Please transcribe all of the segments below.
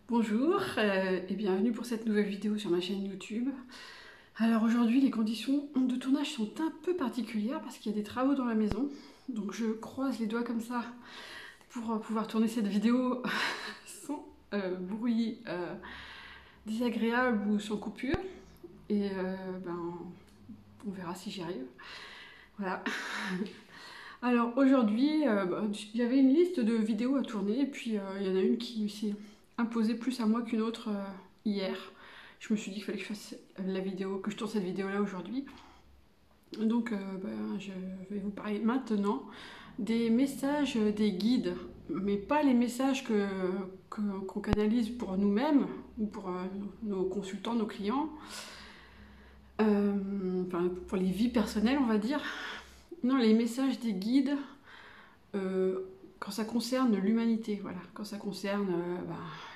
Bonjour et bienvenue pour cette nouvelle vidéo sur ma chaîne YouTube. Alors aujourd'hui les conditions de tournage sont un peu particulières parce qu'il y a des travaux dans la maison. Donc je croise les doigts comme ça pour pouvoir tourner cette vidéo sans bruit désagréable ou sans coupure. Et on verra si j'y arrive. Voilà. Alors aujourd'hui, il y avait une liste de vidéos à tourner et puis il y en a une qui s'est imposée plus à moi qu'une autre hier. Je me suis dit qu'il fallait que je fasse la vidéo, que je tourne cette vidéo là aujourd'hui. Donc je vais vous parler maintenant des messages des guides, mais pas les messages qu'on canalise pour nous-mêmes ou pour nos consultants, nos clients, pour les vies personnelles on va dire. Non, les messages des guides quand ça concerne l'humanité, voilà. Quand ça concerne,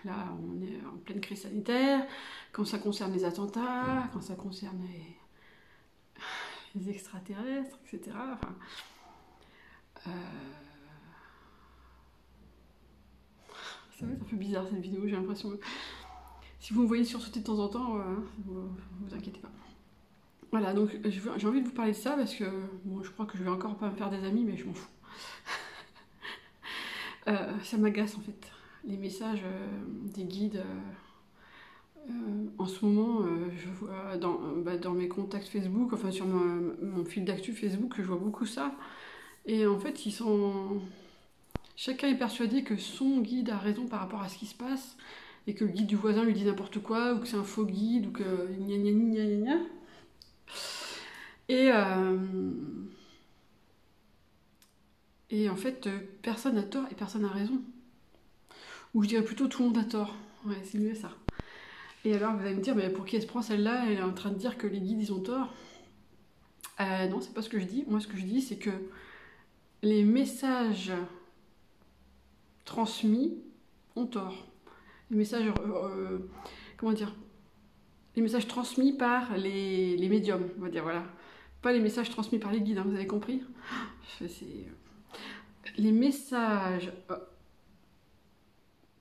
là on est en pleine crise sanitaire, quand ça concerne les attentats, quand ça concerne les extraterrestres, etc. Enfin, ça va être un peu bizarre cette vidéo, j'ai l'impression. Si vous me voyez sursauter de temps en temps, vous inquiétez pas. Voilà, donc j'ai envie de vous parler de ça parce que bon, je crois que je vais encore pas me faire des amis, mais je m'en fous. Ça m'agace en fait, les messages des guides. En ce moment, je vois dans mes contacts Facebook, enfin sur mon fil d'actu Facebook, je vois beaucoup ça. Et en fait, chacun est persuadé que son guide a raison par rapport à ce qui se passe, et que le guide du voisin lui dit n'importe quoi, ou que c'est un faux guide, ou que gna gna gna gna gna. Et en fait, personne n'a tort et personne n'a raison. Ou je dirais plutôt tout le monde a tort. Ouais, c'est mieux ça. Et alors vous allez me dire, mais pour qui elle se prend celle-là? Elle est en train de dire que les guides ils ont tort. Non, c'est pas ce que je dis. Moi ce que je dis c'est que les messages transmis ont tort. Les messages, comment dire, les messages transmis par les médiums, on va dire, voilà. Pas les messages transmis par les guides, hein, vous avez compris? Les messages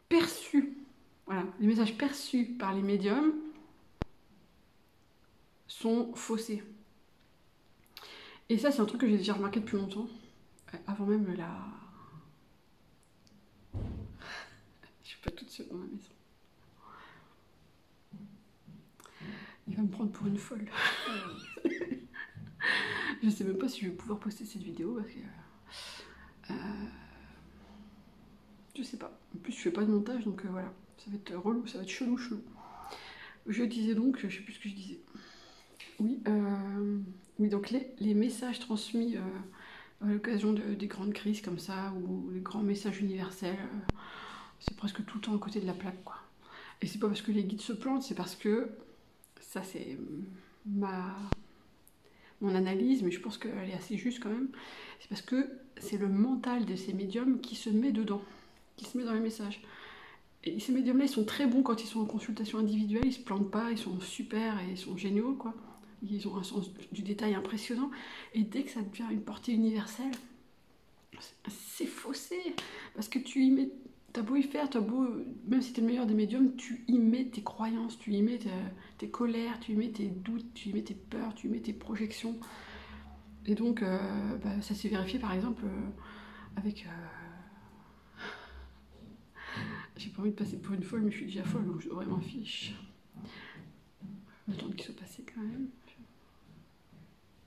perçus, voilà, les messages perçus par les médiums sont faussés. Et ça, c'est un truc que j'ai déjà remarqué depuis longtemps, avant même la... Je suis pas toute seule dans la maison. Il va me prendre pour une folle. Je sais même pas si je vais pouvoir poster cette vidéo parce que... je sais pas. En plus, je fais pas de montage, donc voilà. Ça va être relou, ça va être chelou. Je disais donc, je sais plus ce que je disais. Oui, donc les messages transmis à l'occasion des grandes crises comme ça, ou les grands messages universels, c'est presque tout le temps à côté de la plaque, quoi. Et c'est pas parce que les guides se plantent, c'est parce que, ça c'est mon analyse, mais je pense qu'elle est assez juste quand même, c'est parce que c'est le mental de ces médiums qui se met dedans, qui se met dans les messages. Et ces médiums-là, ils sont très bons quand ils sont en consultation individuelle, ils se plantent pas, ils sont super et ils sont géniaux, quoi. Ils ont un sens du détail impressionnant. Et dès que ça devient une portée universelle, c'est faussé. Parce que tu y mets, t'as beau y faire, même si t'es le meilleur des médiums, tu y mets tes croyances, tu y mets tes colères, tu y mets tes doutes, tu y mets tes peurs, tu y mets tes projections. Et donc, ça s'est vérifié par exemple avec... J'ai pas envie de passer pour une folle, mais je suis déjà folle, donc je devrais m'en fiche. Le temps qu'il soit passé quand même.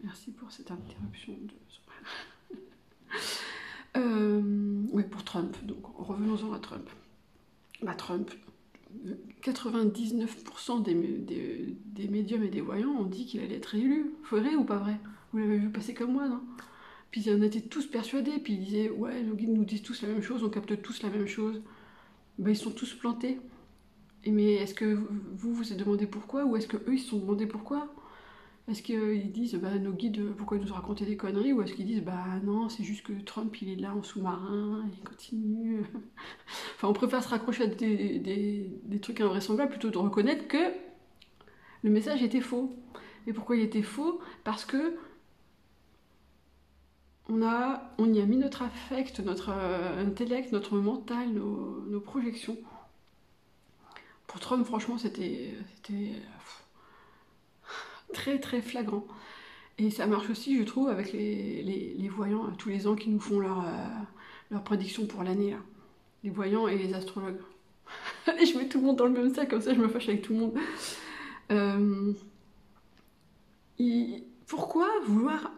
Merci pour cette interruption de... ouais, pour Trump. Donc revenons-en à Trump. Trump, 99% des médiums et des voyants ont dit qu'il allait être élu. Vrai ou pas vrai? Vous l'avez vu passer comme moi, non? Puis on était tous persuadés, puis ils disaient ouais, nos guides nous disent tous la même chose, on capte tous la même chose. Ils sont tous plantés. Mais est-ce que vous vous êtes demandé pourquoi, ou est-ce que eux ils se sont demandé pourquoi? Est-ce qu'ils disent nos guides pourquoi ils nous ont raconté des conneries, ou est-ce qu'ils disent non, c'est juste que Trump il est là en sous-marin, il continue. Enfin, on préfère se raccrocher à des trucs invraisemblables plutôt de reconnaître que le message était faux. Et pourquoi il était faux? Parce que on y a mis notre affect, notre intellect, notre mental, nos projections. Pour Trump, franchement, c'était très très flagrant. Et ça marche aussi, je trouve, avec les voyants tous les ans qui nous font leurs prédictions pour l'année, là. Les voyants et les astrologues. Et je mets tout le monde dans le même sac, comme ça je me fâche avec tout le monde. Euh, Pourquoi vouloir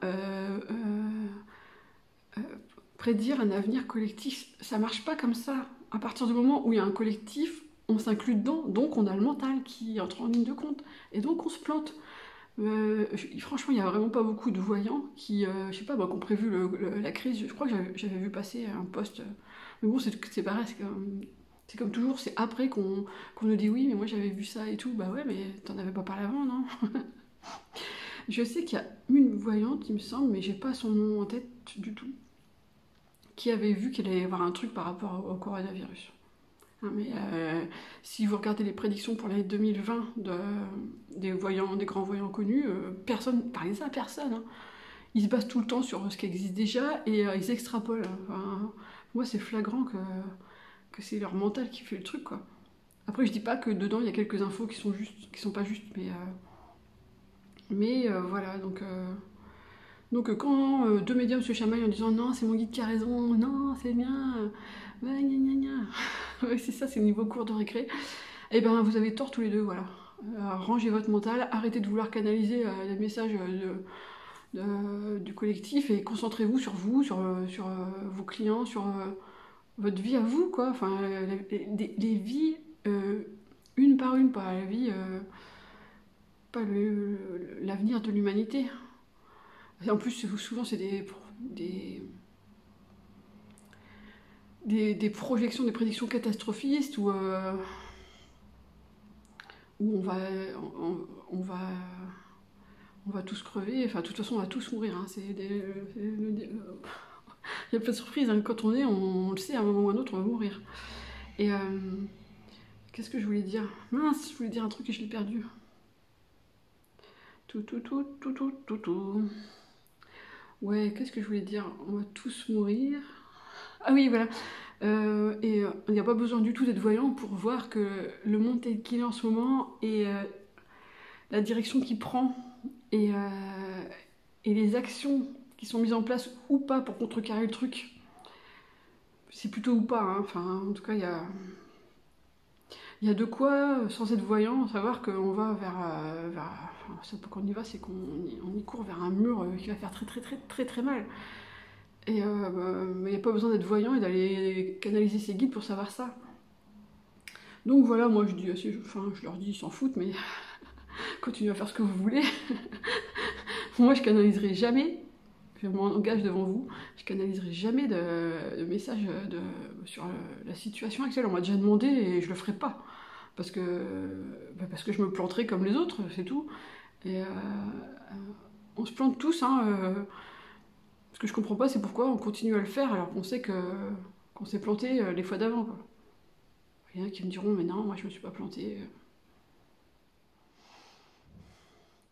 prédire un avenir collectif? Ça marche pas comme ça. À partir du moment où il y a un collectif, on s'inclut dedans, donc on a le mental qui entre en ligne de compte, et donc on se plante. Franchement, il n'y a vraiment pas beaucoup de voyants qui, je sais pas, qui ont prévu la crise. Je crois que j'avais vu passer un post. Mais bon, c'est pareil, c'est comme toujours, c'est après qu'on nous dit oui, mais moi j'avais vu ça et tout. Bah ouais, mais t'en avais pas parlé avant, non? Je sais qu'il y a une voyante, il me semble, mais j'ai pas son nom en tête du tout, qui avait vu qu'il allait y avoir un truc par rapport au coronavirus. Hein, mais si vous regardez les prédictions pour l'année 2020 des voyants, des grands voyants connus, personne parlait ça à personne. Hein. Ils se basent tout le temps sur ce qui existe déjà et ils extrapolent. Enfin, moi, c'est flagrant que c'est leur mental qui fait le truc, quoi. Après, je dis pas que dedans il y a quelques infos qui sont pas justes, mais voilà. Donc quand deux médiums se chamaillent en disant non, c'est mon guide qui a raison, non, c'est bien, ouais, gna gna gna. Ouais, c'est ça, c'est le niveau cours de récré. Et ben vous avez tort tous les deux, voilà. Rangez votre mental, arrêtez de vouloir canaliser les messages du collectif et concentrez-vous sur vous, sur vos clients, sur votre vie à vous, quoi. Enfin, les vies une par une, pas la vie, pas l'avenir de l'humanité. En plus, souvent, c'est des projections, des prédictions catastrophistes où on va, on va tous crever. Enfin, de toute façon, on va tous mourir. Hein. Il n'y a pas de surprise. Hein. Quand on le sait, à un moment ou à un autre, on va mourir. Et qu'est-ce que je voulais dire? Mince, je voulais dire un truc et je l'ai perdu. Tout. Ouais, qu'est-ce que je voulais dire? On va tous mourir. Ah oui, voilà. Et il n'y a pas besoin du tout d'être voyant pour voir que le monde tel qu'il est en ce moment et la direction qu'il prend et les actions qui sont mises en place ou pas pour contrecarrer le truc, c'est plutôt ou pas. Hein. Enfin, en tout cas, il y a de quoi, sans être voyant, savoir qu'on va enfin, c'est pas qu'on y va, c'est qu'on y court vers un mur qui va faire très très très très très mal. Et mais il n'y a pas besoin d'être voyant et d'aller canaliser ses guides pour savoir ça. Donc voilà, moi je leur dis, ils s'en foutent, mais continuez à faire ce que vous voulez. Moi je canaliserai jamais, je m'engage devant vous, je canaliserai jamais de messages sur la situation actuelle. On m'a déjà demandé et je le ferai pas. Parce que je me planterai comme les autres, c'est tout. Et on se plante tous, hein. Ce que je comprends pas, c'est pourquoi on continue à le faire alors qu'on sait qu'on s'est planté les fois d'avant. Il y en a qui me diront, mais non, moi je me suis pas planté.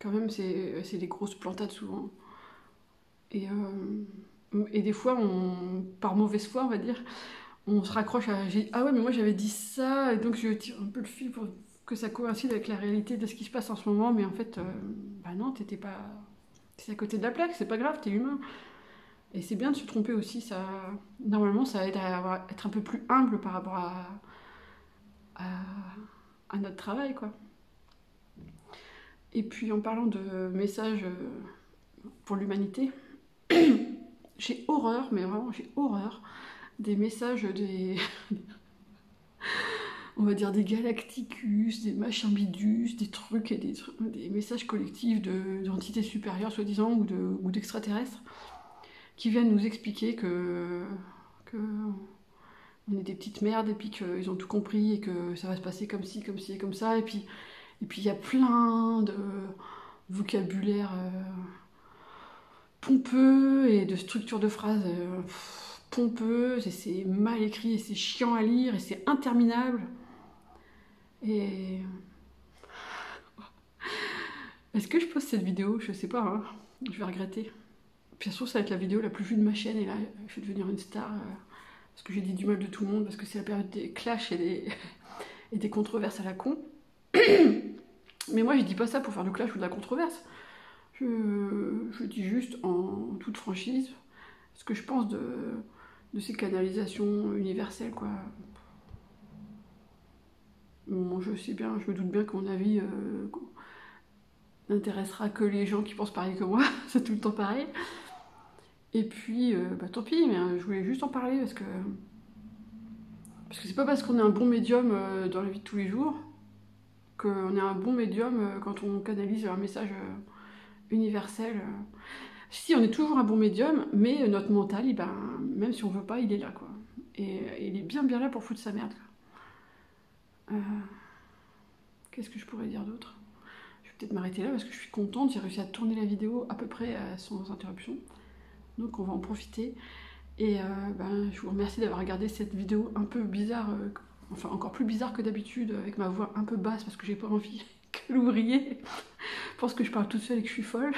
Quand même, c'est des grosses plantades souvent. Et des fois, par mauvaise foi, on va dire, on se raccroche à ah ouais, mais moi j'avais dit ça, et donc je tire un peu le fil pour que ça coïncide avec la réalité de ce qui se passe en ce moment, mais en fait, bah non, t'étais pas. T'es à côté de la plaque, c'est pas grave, t'es humain. Et c'est bien de se tromper aussi, ça. Normalement, ça aide à être un peu plus humble par rapport à notre travail, quoi. Et puis en parlant de messages pour l'humanité, j'ai horreur, mais vraiment j'ai horreur des messages on va dire des galacticus, des machins-bidus, des trucs et des messages collectifs d'entités supérieures soi-disant ou d'extraterrestres qui viennent nous expliquer que on est des petites merdes et puis qu'ils ont tout compris et que ça va se passer comme ci et comme ça et puis il y a plein de vocabulaire pompeux et de structures de phrases pompeuses et c'est mal écrit et c'est chiant à lire et c'est interminable. Et est-ce que je poste cette vidéo? Je sais pas, hein. Je vais regretter. Puis ça se trouve, ça va être la vidéo la plus vue de ma chaîne et là, je vais devenir une star parce que j'ai dit du mal de tout le monde, parce que c'est la période des clashs et et des controverses à la con. Mais moi, je dis pas ça pour faire du clash ou de la controverse. Je dis juste en toute franchise ce que je pense de ces canalisations universelles, quoi. Bon, je sais bien, je me doute bien que mon avis n'intéressera que les gens qui pensent pareil que moi, c'est tout le temps pareil. Et puis, bah, tant pis, mais je voulais juste en parler parce que c'est pas parce qu'on est un bon médium dans la vie de tous les jours qu'on est un bon médium quand on canalise un message universel. Si, on est toujours un bon médium, mais notre mental, ben, même si on veut pas, il est là, quoi. Et il est bien là pour foutre sa merde, quoi. Qu'est-ce que je pourrais dire d'autre? Je vais peut-être m'arrêter là parce que je suis contente, j'ai réussi à tourner la vidéo à peu près sans interruption. Donc on va en profiter. Et ben, je vous remercie d'avoir regardé cette vidéo un peu bizarre, enfin encore plus bizarre que d'habitude, avec ma voix un peu basse parce que j'ai pas envie que l'ouvrier pense que je parle toute seule et que je suis folle.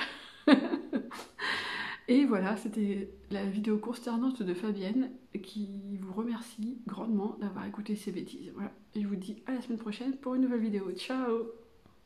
Et voilà, c'était la vidéo consternante de Fabienne qui vous remercie grandement d'avoir écouté ces bêtises. Voilà, et je vous dis à la semaine prochaine pour une nouvelle vidéo. Ciao!